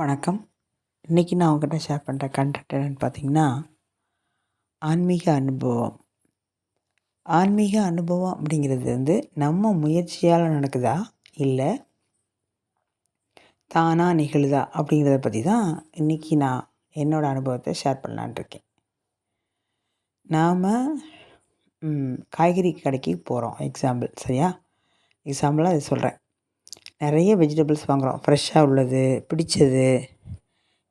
வணக்கம். இன்றைக்கி நான் உங்கள்கிட்ட ஷேர் பண்ணுற கண்டென்ட் என்னென்னு பார்த்தீங்கன்னா, ஆன்மீக அனுபவம். ஆன்மீக அனுபவம் அப்படிங்கிறது நம்ம முயற்சியால் நடக்குதா, இல்லை தானாக நிகழுதா அப்படிங்கிறத பற்றி தான் இன்றைக்கி நான் என்னோடய அனுபவத்தை ஷேர் பண்ணலான்னு இருக்கேன். நாம் காய்கறி கடைக்கு போகிறோம், சரியா? எக்ஸாம்பிளாக அதை சொல்கிறேன். நிறைய வெஜிடபிள்ஸ் வாங்குகிறோம், ஃப்ரெஷ்ஷாக உள்ளது, பிடிச்சது,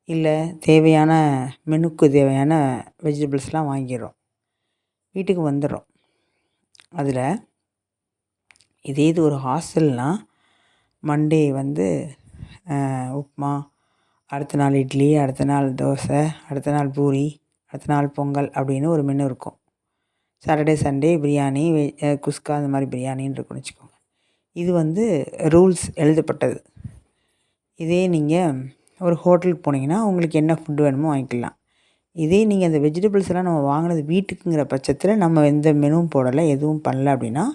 இல்லை தேவையான மெனுக்கு தேவையான வெஜிடபிள்ஸ்லாம் வாங்கிடுறோம், வீட்டுக்கு வந்துடுறோம். அதில் இதே இது ஒரு ஹாஸ்டல்னால் மண்டே உப்புமா, அடுத்த நாள் இட்லி, அடுத்த நாள் தோசை, அடுத்த நாள் பூரி, அடுத்த நாள் பொங்கல் அப்படின்னு ஒரு மெனு இருக்கும். சாட்டர்டே சண்டே பிரியாணி, குஸ்கா அந்த மாதிரி பிரியாணின்னு இருக்குன்னு வச்சுக்கோங்க. இது ரூல்ஸ் எழுதப்பட்டது. இதே நீங்கள் ஒரு ஹோட்டலுக்கு போனீங்கன்னா உங்களுக்கு என்ன ஃபுட்டு வேணுமோ வாங்கிக்கலாம். இதே நீங்கள் அந்த வெஜிடபிள்ஸ் எல்லாம் நம்ம வாங்கினது வீட்டுக்குங்கிற பட்சத்தில் நம்ம எந்த மெனுவும் போடலை, எதுவும் பண்ணல அப்படின்னா,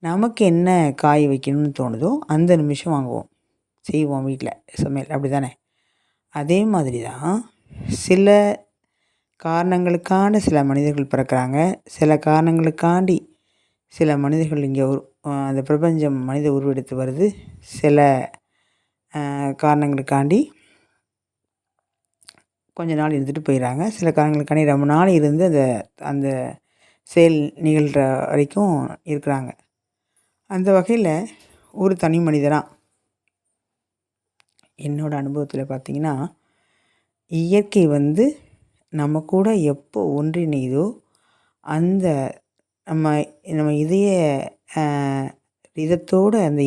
நமக்கு என்ன காய் வைக்கணும்னு தோணுதோ அந்த நிமிஷம் வாங்குவோம், செய்வோம் வீட்டில் சமையல். அப்படி தானே? அதே மாதிரி தான் சில காரணங்களுக்கான சில மனிதர்கள் பிறக்கிறாங்க, சில காரணங்களுக்காண்டி சில மனிதர்கள் இங்கே அந்த பிரபஞ்சம் மனித உருவெடுத்து வருது, சில காரணங்களுக்காண்டி கொஞ்ச நாள் இருந்துட்டு போயிடறாங்க, சில காரணங்களுக்காண்டி ரொம்ப நாள் இருந்து அந்த செயல் நிகழ்கிற வரைக்கும் இருக்கிறாங்க. அந்த வகையில் ஒரு தனி மனிதனாக என்னோடய அனுபவத்தில் பார்த்திங்கன்னா, இயற்கை நம்ம கூட எப்போ ஒன்றிணையுதோ அந்த நம்ம இதய ரிதத்தோடு அந்த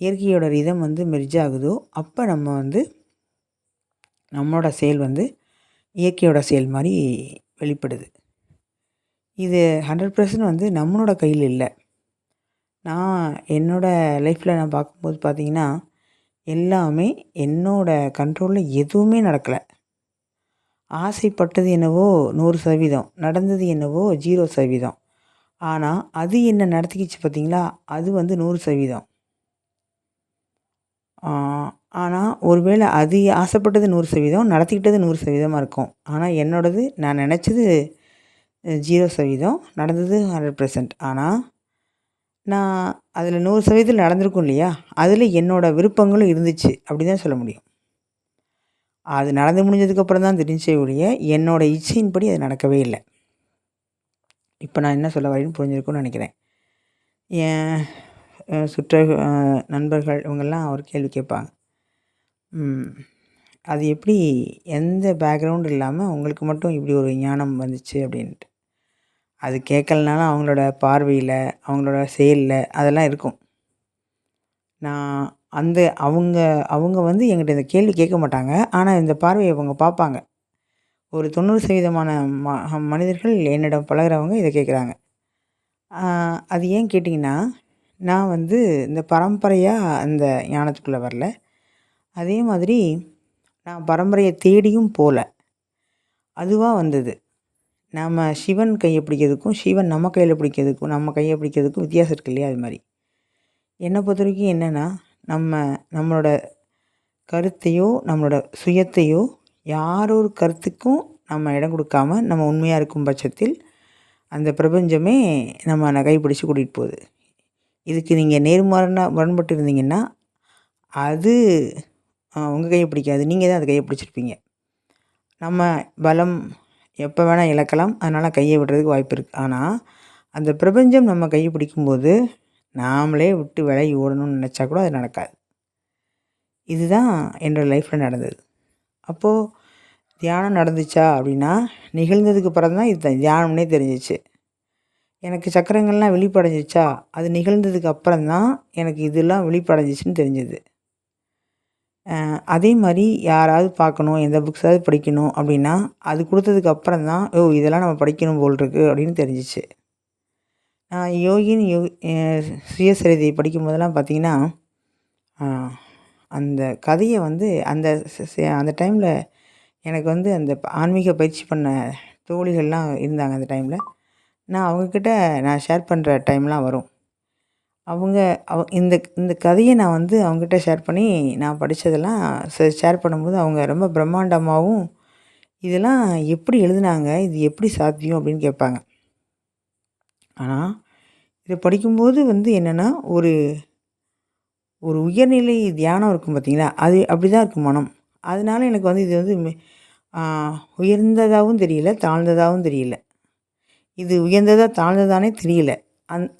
இயற்கையோட ரிதம் மெர்ஜ் ஆகுதோ அப்போ நம்மளோட செயல் இயற்கையோட செயல் மாதிரி வெளிப்படுது. இது 100% நம்மளோட கையில் இல்லை. நான் என்னோடய லைஃப்பில் நான் பார்க்கும்போது பார்த்திங்கன்னா, எல்லாமே என்னோடய கண்ட்ரோலில் எதுவுமே நடக்கலை. ஆசைப்பட்டது என்னவோ 100%, நடந்தது என்னவோ 0%. ஆனால் அது என்ன நடத்திக்கிச்சு பார்த்திங்களா, அது 100%. ஆனால் ஒருவேளை அது ஆசைப்பட்டது 100%, நடத்திக்கிட்டது 100%மாக இருக்கும். ஆனால் என்னோடது நான் நினச்சது 0%, நடந்தது 100%. ஆனால் நான் அதில் 100% நடந்திருக்கும் இல்லையா, அதில் என்னோடய விருப்பங்களும் இருந்துச்சு அப்படி தான் சொல்ல முடியும். அது நடந்து முடிஞ்சதுக்கப்புறம் தான் தெரிஞ்சே ஒழிய என்னோடய இச்சையின்படி அது நடக்கவே இல்லை. இப்போ நான் என்ன சொல்ல வரேன்னு புரிஞ்சிருக்கும்னு நினைக்கிறேன். என் நண்பர்கள் இவங்கெல்லாம் ஒரு கேள்வி கேட்பாங்க, அது எப்படி எந்த பேக்ரவுண்டும் இல்லாமல் உங்களுக்கு மட்டும் இப்படி ஒரு ஞானம் வந்துச்சு அப்படின்ட்டு. அது கேட்கலனாலும் அவங்களோட பார்வையில், அவங்களோட செயலில் அதெல்லாம் இருக்கும். நான் அவங்க என்கிட்ட இந்த கேள்வி கேட்க மாட்டாங்க, ஆனால் இந்த பார்வையை அவங்க பார்ப்பாங்க. ஒரு 90% மனிதர்கள் என்னிடம் பழகிறவங்க இதை கேட்குறாங்க. அது ஏன் கேட்டிங்கன்னா, நான் இந்த பரம்பரையாக அந்த ஞானத்துக்குள்ளே வரல. அதே மாதிரி நான் பரம்பரையை தேடியும் போகல, அதுவாக வந்தது. நாம் சிவன் கையை பிடிக்கிறதுக்கும் சிவன் நம்ம கையில் பிடிக்கிறதுக்கும் நம்ம கையை பிடிக்கிறதுக்கும் வித்தியாசம் இருக்கு இல்லையா? அது மாதிரி என்னை பொறுத்த வரைக்கும் என்னென்னா, நம்மளோட கருத்தையோ நம்மளோட சுயத்தையோ யாரொரு கருத்துக்கும் நம்ம இடம் கொடுக்காம நம்ம உண்மையாக இருக்கும் பட்சத்தில் அந்த பிரபஞ்சமே நம்ம கைப்பிடிச்சு கூட்டிகிட்டு போகுது. இதுக்கு நீங்கள் முரண்பட்டு இருந்தீங்கன்னா அது உங்கள் கையை பிடிக்காது, நீங்கள் தான் அது கையை பிடிச்சிருப்பீங்க. நம்ம பலம் எப்போ வேணால் இழக்கலாம், அதனால் கையை விடுறதுக்கு வாய்ப்பு இருக்குது. ஆனால் அந்த பிரபஞ்சம் நம்ம கையை பிடிக்கும்போது நாமளே விட்டு விலகி ஓடணும்னு நினச்சா கூட அது நடக்காது. இதுதான் என்னோடய லைஃப்பில் நடந்தது. அப்போது தியானம் நடந்துச்சா அப்படின்னா, நிகழ்ந்ததுக்கு அப்புறம் தான் இது தியானம்னே தெரிஞ்சிச்சு. எனக்கு சக்கரங்கள்லாம் விழிப்படைஞ்சிச்சா, அது நிகழ்ந்ததுக்கு அப்புறம்தான் எனக்கு இதெல்லாம் விழிப்படைஞ்சிச்சின்னு தெரிஞ்சுது. அதே மாதிரி யாராவது பார்க்கணும், எந்த புக்ஸாவது படிக்கணும் அப்படின்னா அது கொடுத்ததுக்கு அப்புறம் தான் இதெல்லாம் நம்ம படிக்கணும் போல் இருக்குது அப்படின்னு தெரிஞ்சிச்சு. நான் யோகின் சுயசரிதை படிக்கும் போதெல்லாம் பார்த்திங்கன்னா, அந்த கதையை அந்த டைமில் எனக்கு அந்த ஆன்மீக பயிற்சி பண்ண தோழிகள்லாம் இருந்தாங்க. அந்த டைமில் நான் அவங்கக்கிட்ட நான் ஷேர் பண்ணுற டைம்லாம் வரும். அவங்க இந்த இந்த கதையை நான் வந்து அவங்ககிட்ட ஷேர் பண்ணி நான் படித்ததெல்லாம் ஷேர் பண்ணும்போது அவங்க ரொம்ப பிரம்மாண்டமாகவும், இதெல்லாம் எப்படி எழுதுனாங்க? இது எப்படி சாத்தியம்? அப்படின்னு கேட்பாங்க. ஆனால் இதை படிக்கும்போது வந்து என்னென்னா, ஒரு ஒரு உயர்நிலை தியானம் இருக்கும் பார்த்தீங்களா? அது அப்படி தான் இருக்கும் மனம். அதனால எனக்கு வந்து இது வந்து உயர்ந்ததாகவும் தெரியல, தாழ்ந்ததாகவும் தெரியல. இது உயர்ந்ததா தாழ்ந்ததானே தெரியல.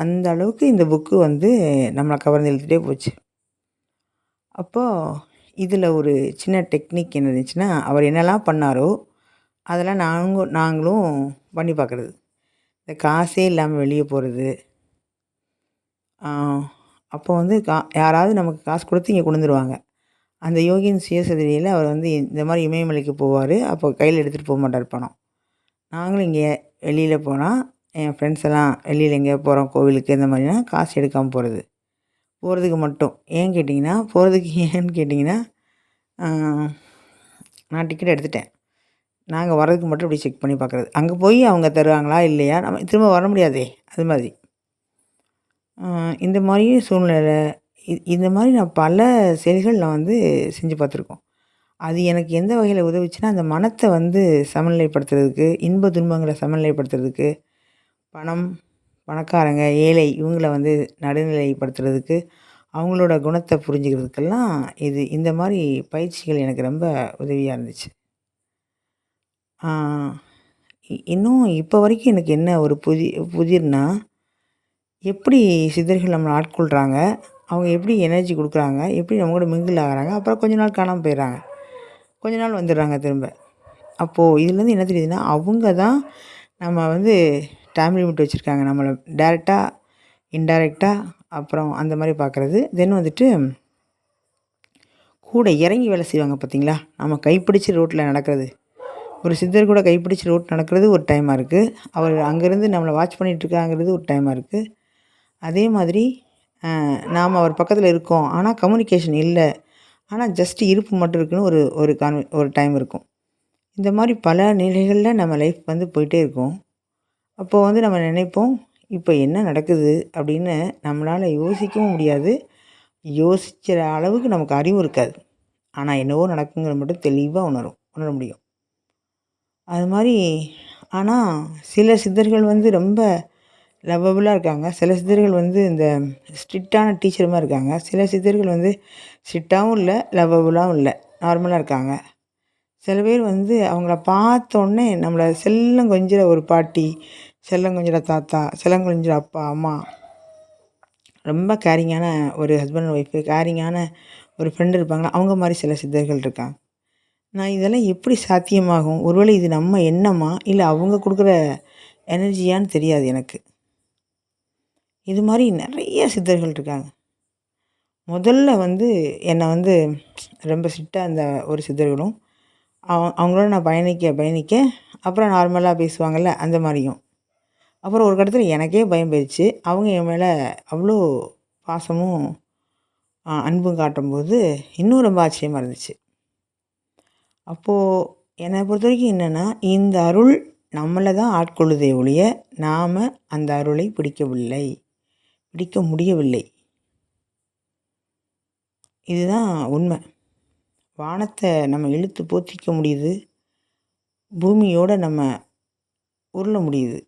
அந்த அளவுக்கு இந்த புக்கு வந்து நம்மளை கவர்ந்து இழுத்துட்டே போச்சு. அப்போது இதில் ஒரு சின்ன டெக்னிக் என்ன இருந்துச்சுன்னா, அவர் என்னெல்லாம் பண்ணாரோ அதெல்லாம் நாங்களும் பண்ணி பார்க்குறது. இந்த காசே இல்லாமல் வெளியே போகிறது. அப்போ வந்து யாராவது நமக்கு காசு கொடுத்து இங்கே கொண்டு வந்துருவாங்க. அந்த யோகியின் சுயசரிதையில் அவர் வந்து இந்த மாதிரி இமயமலைக்கு போவார். அப்போ கையில் எடுத்துகிட்டு போக மாட்டார் பணம். நாங்களும் இங்கே வெளியில் போனால் என் ஃப்ரெண்ட்ஸ் எல்லாம் வெளியில் எங்கேயோ போகிறோம் கோவிலுக்கு இந்த மாதிரினா காசு எடுக்காமல் போகிறது. போகிறதுக்கு மட்டும். ஏன்னு கேட்டிங்கன்னா நான் டிக்கெட் எடுத்துட்டேன். நாங்கள் வர்றதுக்கு மட்டும் இப்படி செக் பண்ணி பார்க்குறது. அங்கே போய் அவங்க தருவாங்களா இல்லையா? நம்ம திரும்ப வர முடியாதே! அது மாதிரி. இந்த மாதிரியும் சூழ்நிலை இந்த மாதிரி நான் பல செயல்கள் நான் வந்து செஞ்சு பார்த்துருக்கோம். அது எனக்கு எந்த வகையில் உதவுச்சுன்னா, அந்த மனத்தை வந்து சமநிலைப்படுத்துறதுக்கு, இன்ப துன்பங்களை சமநிலைப்படுத்துறதுக்கு, பணக்காரங்க, ஏழை இவங்கள வந்து நடுநிலைப்படுத்துறதுக்கு, அவங்களோட குணத்தை புரிஞ்சுக்கிறதுக்கெல்லாம் இந்த மாதிரி பயிற்சிகள் எனக்கு ரொம்ப உதவியாக இருந்துச்சு. இன்னும் இப்போ வரைக்கும் எனக்கு என்ன ஒரு புதிர்னா, எப்படி சித்தர்கள் நம்மளை ஆட்கொள்கிறாங்க, அவங்க எப்படி எனர்ஜி கொடுக்குறாங்க, எப்படி நம்ம கூட மிங்கிள் ஆகுறாங்க, அப்புறம் கொஞ்ச நாள் காணாமல் போயிடுறாங்க, கொஞ்ச நாள் வந்துடுறாங்க திரும்ப. அப்போது இதுலேருந்து என்ன தெரியுதுன்னா, அவங்க தான் நம்ம வந்து டைம் லிமிட் வச்சுருக்காங்க. நம்மளை டைரெக்டாக, இன்டைரக்டாக அப்புறம் அந்த மாதிரி பார்க்குறது. தென் வந்துட்டு கூட இறங்கி வேலை செய்வாங்க பார்த்தீங்களா? நம்ம கைப்பிடிச்சு ரோட்டில் நடக்கிறது. ஒரு சித்தர் கூட கைப்பிடிச்சு ரோட் நடக்கிறது ஒரு டைமாக இருக்குது. அவர் அங்கேருந்து நம்மளை வாட்ச் பண்ணிகிட்ருக்காங்கிறது ஒரு டைமாக இருக்குது. அதே மாதிரி நாம் அவர் பக்கத்தில் இருக்கோம், ஆனால் கம்யூனிகேஷன் இல்லை, ஆனால் ஜஸ்ட் இருப்பு மட்டும் இருக்குன்னு ஒரு டைம் இருக்கும். இந்த மாதிரி பல நிலைகளில் நம்ம லைஃப் வந்து போயிட்டே இருக்கும். அப்போது வந்து நம்ம நினைப்போம், இப்போ என்ன நடக்குது அப்படின்னு நம்மளால் யோசிக்கவும் முடியாது. யோசிக்கிற அளவுக்கு நமக்கு அறிவும் இருக்காது. ஆனால் என்னவோ நடக்குங்கிறது மட்டும் தெளிவாக உணர முடியும். அது மாதிரி ஆனால் சில சித்தர்கள் வந்து ரொம்ப லவ்வபுளாக இருக்காங்க. சில சித்தர்கள் வந்து இந்த ஸ்ட்ரிக்டான டீச்சர் மாதிரி இருக்காங்க. சில சித்தர்கள் வந்து ஸ்ட்ரிக்டாகவும் இல்லை, லவ்வபுளாகவும் இல்லை, நார்மலாக இருக்காங்க. சில பேர் வந்து அவங்கள பார்த்தோன்னே நம்மளை செல்லம் கொஞ்சிற ஒரு பாட்டி, செல்லம் கொஞ்சிற தாத்தா, செல்லம் கொஞ்சிற அப்பா, அம்மா, ரொம்ப கேரிங்கான ஒரு ஹஸ்பண்ட் அண்ட் ஒய்ஃபு, கேரிங்கான ஒரு ஃப்ரெண்டு இருப்பாங்களா, அவங்க மாதிரி சில சித்தர்கள் இருக்காங்க. நான் இதெல்லாம் எப்படி சாத்தியமாகும்? ஒருவேளை இது நம்ம எண்ணமா, இல்லை அவங்க கொடுக்குற எனர்ஜியான்னு தெரியாது எனக்கு. இது மாதிரி நிறைய சித்தர்கள் இருக்காங்க. முதல்ல வந்து என்னை வந்து ரொம்ப ஸ்ட்ரிக்டாக இருந்த ஒரு சித்தர்களும், அவங்களோட நான் பயணிக்க அப்புறம் நார்மலாக பேசுவாங்கள்ல அந்த மாதிரியும். அப்புறம் ஒரு கட்டத்தில் எனக்கே பயம் போயிடுச்சு. அவங்க என் மேலே அவ்வளோ பாசமும் அன்பும் காட்டும்போது இன்னும் ரொம்ப ஆச்சரியமாக இருந்துச்சு. அப்போது என்னை பொறுத்த வரைக்கும் என்னென்னா, இந்த அருள் நம்மளை தான் ஆட்கொள்ளுதே ஒழிய நாம் அந்த அருளை பிடிக்க முடியவில்லை. இதுதான் உண்மை. வானத்தை நம்ம இழுத்து போற்றிக்க முடியுது, பூமியோடு நம்ம உருள முடியுது.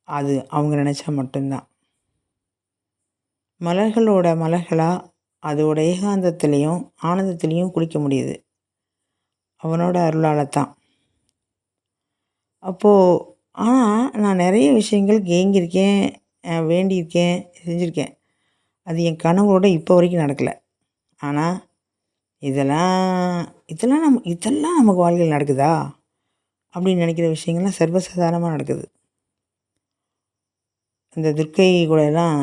அது அவங்க நினச்சா மட்டும்தான். மலர்களோட மலர்களாக அதோட ஏகாந்தத்துலேயும் ஆனந்தத்துலேயும் குளிக்க முடியுது, அவனோட அருளால் தான். அப்போது ஆனால் நான் நிறைய விஷயங்களுக்கு ஏங்கியிருக்கேன், வேண்டியிருக்கேன், செஞ்சுருக்கேன். அது என் கனவோட இப்போ வரைக்கும் நடக்கலை. ஆனால் இதெல்லாம் நமக்கு வாழ்க்கையில் நடக்குதா அப்படின்னு நினைக்கிற விஷயங்கள்லாம் சர்வசாதாரணமாக நடக்குது. இந்த துர்க்கை கூடலாம்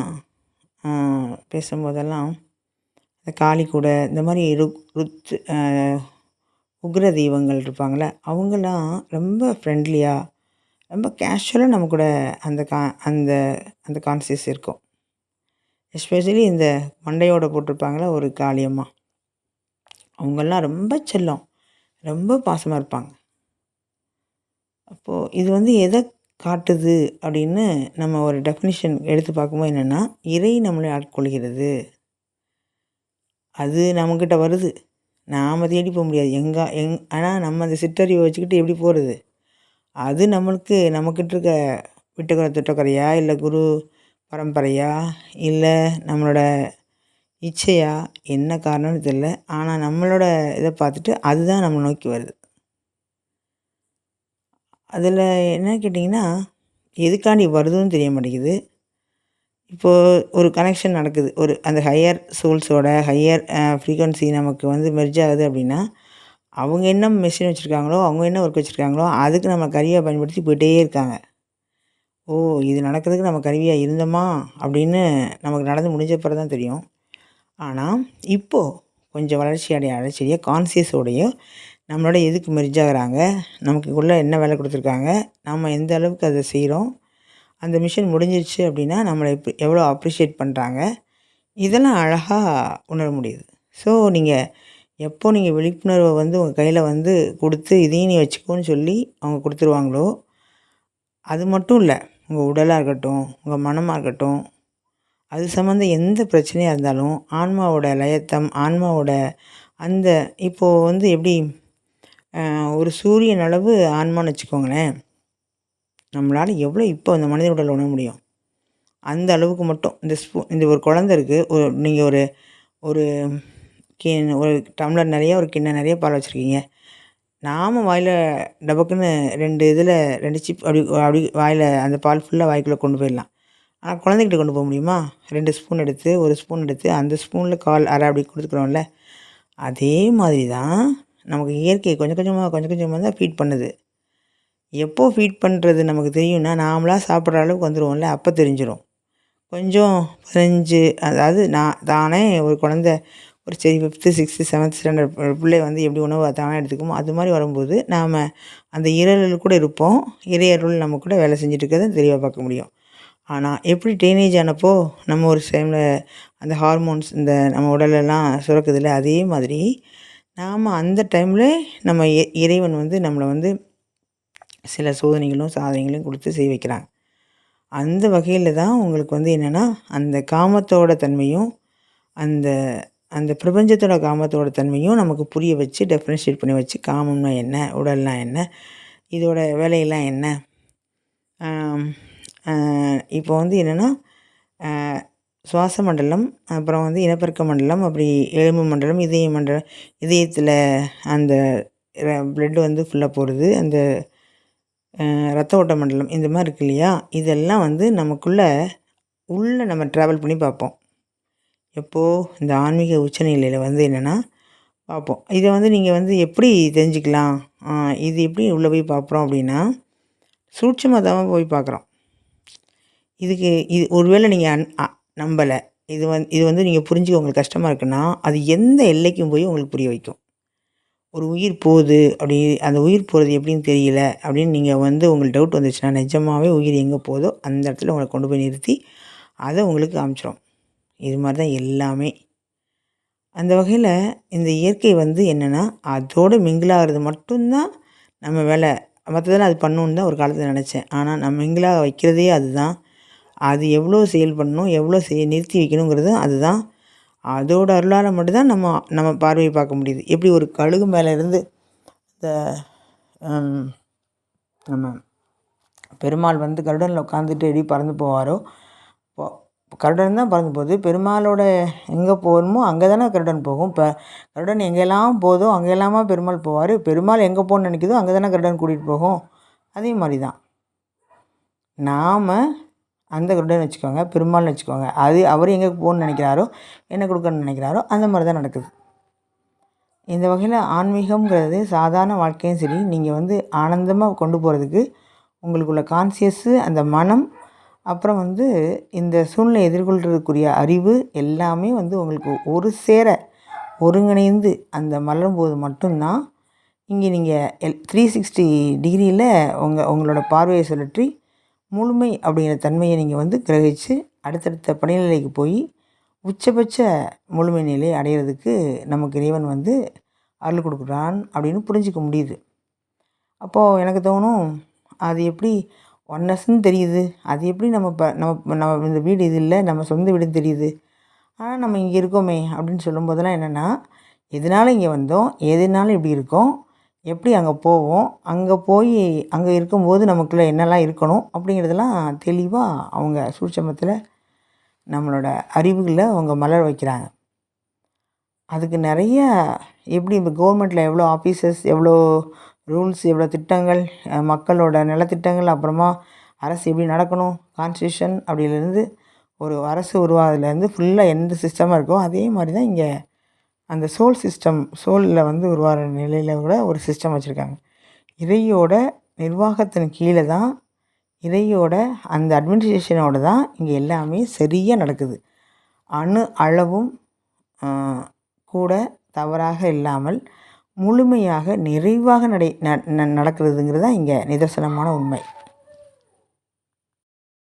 பேசும்போதெல்லாம், இந்த காளி கூட இந்த மாதிரி உக்ர தெய்வங்கள் இருப்பாங்களே, அவங்களாம் ரொம்ப ஃப்ரெண்ட்லியாக, ரொம்ப கேஷுவலாக நம்ம கூட அந்த கான்சியஸ் இருக்கும். எஸ்பெஷலி இந்த மண்டையோடு போட்டிருப்பாங்களே ஒரு காளியம்மா, அவங்கெல்லாம் ரொம்ப செல்லம், ரொம்ப பாசமாக இருப்பாங்க. அப்போது இது வந்து எதை காட்டுது அப்படின்னு நம்ம ஒரு டெஃபினிஷன் எடுத்து பார்க்கும்போது என்னென்னா, இறை நம்மளை ஆட்கொள்கிறது. அது நம்மக்கிட்ட வருது. நாம் தேடி போக முடியாது. ஆனால் நம்ம அந்த சிற்றறிவை வச்சுக்கிட்டு எப்படி போகிறது? அது நம்மக்கிட்ட இருக்க விட்டுக்குறை தொட்டக்குறையா, இல்லை குரு பரம்பரையா, இல்லை நம்மளோட இச்சையா, என்ன காரணம்னு தெரியல. ஆனால் நம்மளோட இதை பார்த்துட்டு அதுதான் நம்மளை நோக்கி வருது. அதில் என்ன கேட்டிங்கன்னா, எதுக்காண்டி வருதுன்னு தெரிய மாட்டேங்குது. இப்போது ஒரு கனெக்ஷன் நடக்குது. அந்த ஹையர் சோல்ஸோட ஹையர் ஃப்ரீக்வன்சி நமக்கு வந்து மெர்ஜ் ஆகுது அப்படின்னா, அவங்க என்ன மெஷின் வச்சுருக்காங்களோ, அவங்க என்ன ஒர்க் வச்சுருக்காங்களோ, அதுக்கு நம்ம கருவியாக பயன்படுத்தி போயிட்டே இருக்காங்க. ஓ! இது நடக்கிறதுக்கு நம்ம கருவியாக இருந்தோமா அப்படின்னு நமக்கு நடந்து முடிஞ்ச பிறகு தான் தெரியும். ஆனால் இப்போது கொஞ்சம் வளர்ச்சி அடைய கான்சியஸோடையும் நம்மளோட எதுக்கு மெர்ஜ் ஆகுறாங்க, நமக்குள்ளே என்ன வேலை கொடுத்துருக்காங்க, நம்ம எந்த அளவுக்கு அதை செய்கிறோம், அந்த மிஷன் முடிஞ்சிருச்சு அப்படின்னா நம்மளை எவ்வளோ அப்ரிஷியேட் பண்ணுறாங்க, இதெல்லாம் அழகாக உணர முடியுது. ஸோ நீங்கள் விழிப்புணர்வை வந்து உங்கள் கையில் வந்து கொடுத்து இதையும் நீ வச்சுக்கோன்னு சொல்லி அவங்க கொடுத்துருவாங்களோ, அது மட்டும் இல்லை, உங்கள் உடலாக இருக்கட்டும், உங்கள் மனமாக இருக்கட்டும், அது சம்மந்தம் எந்த பிரச்சனையாக இருந்தாலும் ஆன்மாவோட லயத்தம், ஆன்மாவோட அந்த இப்போது வந்து எப்படி ஒரு சூரியன் அளவு ஆன்மான்னு வச்சுக்கோங்களேன், நம்மளால் எவ்வளோ இப்போ அந்த மனித உடல் உணர முடியும்? அந்த அளவுக்கு மட்டும் இந்த ஒரு குழந்த இருக்குது, நீங்கள் ஒரு ஒரு ஒரு டம்ளர் நிறைய, ஒரு கிண்ணம் நிறைய பால் வச்சுருக்கீங்க. நாம் வாயில் டபக்குன்னு 2 சிப் அப்படி வாயில் அந்த பால் ஃபுல்லாக வாய்க்குள்ளே கொண்டு போயிடலாம். ஆனால் குழந்தைகிட்ட கொண்டு போக முடியுமா? 2 ஸ்பூன் எடுத்து, 1 ஸ்பூன் எடுத்து அந்த ஸ்பூனில் கால் அரை அப்படி கொடுத்துக்குறோம்ல. அதே மாதிரி தான் நமக்கு இயற்கை கொஞ்சம் கொஞ்சமாக தான் ஃபீட் பண்ணுது. எப்போ ஃபீட் பண்ணுறது நமக்கு தெரியும்னா, நாமளாக சாப்பிட்ற அளவுக்கு வந்துடுவோம்ல, அப்போ தெரிஞ்சிடும். கொஞ்சம் 15 அதாவது தானே ஒரு குழந்த ஒரு 5th 6th 7th ஸ்டாண்டர்ட் பிள்ளை வந்து எப்படி உணவு தானே எடுத்துக்குமோ அது மாதிரி வரும்போது நாம் அந்த இரவில் கூட இருப்போம். இறையருள் நம்ம கூட வேலை செஞ்சுட்டு இருக்கிறத தெளிவாக பார்க்க முடியும். ஆனால் எப்படி டீனேஜ் ஆனப்போ நம்ம ஒரு டைமில் அந்த ஹார்மோன்ஸ் இந்த நம்ம உடலெல்லாம் சுரக்குதில்ல, அதே மாதிரி நாம் அந்த டைமில் நம்ம இறைவன் வந்து நம்மளை வந்து சில சோதனைகளும் சாதனைகளையும் கொடுத்து செய்ய வைக்கிறாங்க. அந்த வகையில் தான் உங்களுக்கு வந்து என்னென்னா, அந்த காமத்தோட தன்மையும் அந்த அந்த பிரபஞ்சத்தோட காமத்தோட தன்மையும் நமக்கு புரிய வச்சு டெஃபரன்ஷியேட் பண்ணி வச்சு, காமம்னா என்ன, உடல்னா என்ன, இதோட வேலையெல்லாம் என்ன. இப்போ வந்து என்னென்னா, சுவாச மண்டலம், அப்புறம் வந்து இனப்பெருக்க மண்டலம், அப்படி எலும்பு மண்டலம், இதய மண்டலம், இதயத்தில் அந்த ப்ளட்டு வந்து ஃபுல்லாக போகிறது, அந்த ரத்த ஓட்ட மண்டலம், இந்த மாதிரி இருக்கு இல்லையா, இதெல்லாம் வந்து நமக்குள்ளே நம்ம ட்ராவல் பண்ணி பார்ப்போம். எப்போது இந்த ஆன்மீக உச்சநிலையில் வந்து என்னென்னா பார்ப்போம். இதை வந்து நீங்கள் வந்து எப்படி தெரிஞ்சுக்கலாம், இது எப்படி உள்ளே போய் பார்க்குறோம் அப்படின்னா, சூட்சுமமாக தான் போய் பார்க்குறோம். இது ஒருவேளை நீங்கள் நம்பலை, இது வந்து நீங்கள் புரிஞ்சுக்க உங்களுக்கு கஷ்டமாக இருக்குன்னா, அது எந்த எல்லைக்கும் போய் உங்களுக்கு புரிய வைக்கும். ஒரு உயிர் போகுது, அப்படி அந்த உயிர் போகிறது எப்படின்னு தெரியல அப்படின்னு நீங்கள் வந்து உங்களுக்கு டவுட் வந்துச்சுன்னா, நிஜமாகவே உயிர் எங்கே போதோ அந்த இடத்துல உங்களை கொண்டு போய் நிறுத்தி அதை உங்களுக்கு காமிச்சிடும். இது மாதிரி தான் எல்லாமே. அந்த வகையில் இந்த இயற்கை வந்து என்னென்னா, அதோடு மிங்கிளாகிறது மட்டும்தான் நம்ம வேலை. மற்றதெல்லாம் அது பண்ணணுன்னு தான் ஒரு காலத்தில் நினச்சேன். ஆனால் நம்ம மிங்கிளாக வைக்கிறதே அதுதான். அது எவ்வளோ செயல் பண்ணணும், எவ்வளோ நிறுத்தி வைக்கணுங்கிறது அதுதான். அதோட அருளால் மட்டும்தான் நம்ம பார்வையை பார்க்க முடியுது. எப்படி ஒரு கழுகு மேலே இருந்து இந்த நம்ம பெருமாள் வந்து கருடனில் உட்காந்துட்டு எப்படி பறந்து போவாரோ, கருடன் தான் பறந்து போகுது. பெருமாளோட எங்கே போகணுமோ அங்கே தானே கருடன் போகும். இப்போ கருடன் எங்கெல்லாம் போதோ அங்கெல்லாமா பெருமாள் போவார். பெருமாள் எங்கே போகணுன்னு நினைக்குதோ அங்கே தானே கருடன் கூட்டிகிட்டு போகும். அதே மாதிரி தான் நாம் அந்த கருடன் வச்சுக்கோங்க, பெருமாள்னு வச்சுக்கோங்க. அவர் எங்கே போகணுன்னு நினைக்கிறாரோ, என்ன கொடுக்கணும்னு நினைக்கிறாரோ அந்த மாதிரி தான் நடக்குது. இந்த வகையில் ஆன்மீகம்ங்கிறது சாதாரண வாழ்க்கையும் சரி, நீங்கள் வந்து ஆனந்தமாக கொண்டு போகிறதுக்கு உங்களுக்குள்ள கான்சியஸ்ஸு, அந்த மனம், அப்புறம் வந்து இந்த சூழ்நிலை எதிர்கொள்கிறதுக்குரிய அறிவு எல்லாமே வந்து உங்களுக்கு ஒரு சேர ஒருங்கிணைந்து அந்த மலரும்போது மட்டும்தான் இங்கே நீங்கள் 360 டிகிரியில் உங்களோட பார்வையை சுழற்றி முழுமை அப்படிங்கிற தன்மையை நீங்கள் வந்து கிரகித்து அடுத்தடுத்த படிநிலைக்கு போய் உச்சபட்ச முழுமை நிலை அடைகிறதுக்கு நமக்கு இறைவன் வந்து அருள் கொடுக்குறான் அப்படின்னு புரிஞ்சிக்க முடியுது. அப்போது எனக்கு தோணும், அது எப்படி ஒன்னஸ்ன்னு தெரியுது. அது எப்படி நம்ம இப்போ நம்ம நம்ம இந்த வீடு இது இல்லை, நம்ம சொந்த வீடுன்னு தெரியுது. ஆனால் நம்ம இங்கே இருக்கோமே அப்படின்னு சொல்லும்போதெல்லாம் என்னென்னா, எதனால இங்கே வந்தோம், எதனால இப்படி இருக்கோம், எப்படி அங்கே போவோம், அங்கே போய் அங்கே இருக்கும்போது நமக்குள்ளே என்னெல்லாம் இருக்கணும் அப்படிங்கிறதெல்லாம் தெளிவாக அவங்க சூட்சமத்தில் நம்மளோட அறிவுகளை அவங்க மலர வைக்கிறாங்க. அதுக்கு நிறைய எப்படி இப்போ கவர்மெண்ட்டில் எவ்வளோ ஆஃபீஸர்ஸ், எவ்வளோ ரூல்ஸ், எவ்வளோ திட்டங்கள், மக்களோட நலத்திட்டங்கள், அப்புறமா அரசு எப்படி நடக்கணும், கான்ஸ்டியூஷன் அப்படிலேருந்து ஒரு அரசு உருவாகிறதுலேருந்து ஃபுல்லாக எந்த சிஸ்டமாக இருக்கோ அதே மாதிரி தான் இங்கே அந்த சோல் சிஸ்டம், சோலில் வந்து உருவாகிற நிலையில் கூட ஒரு சிஸ்டம் வச்சுருக்காங்க. இறையோட நிர்வாகத்தின் கீழே தான், இறையோட அந்த அட்மினிஸ்ட்ரேஷனோட தான் இங்கே எல்லாமே சரியாக நடக்குது. அணு அளவும் கூட தவறாக இல்லாமல் முழுமையாக நிறைவாக நடக்கிறதுங்கிறது தான் இங்கே நிதர்சனமான உண்மை.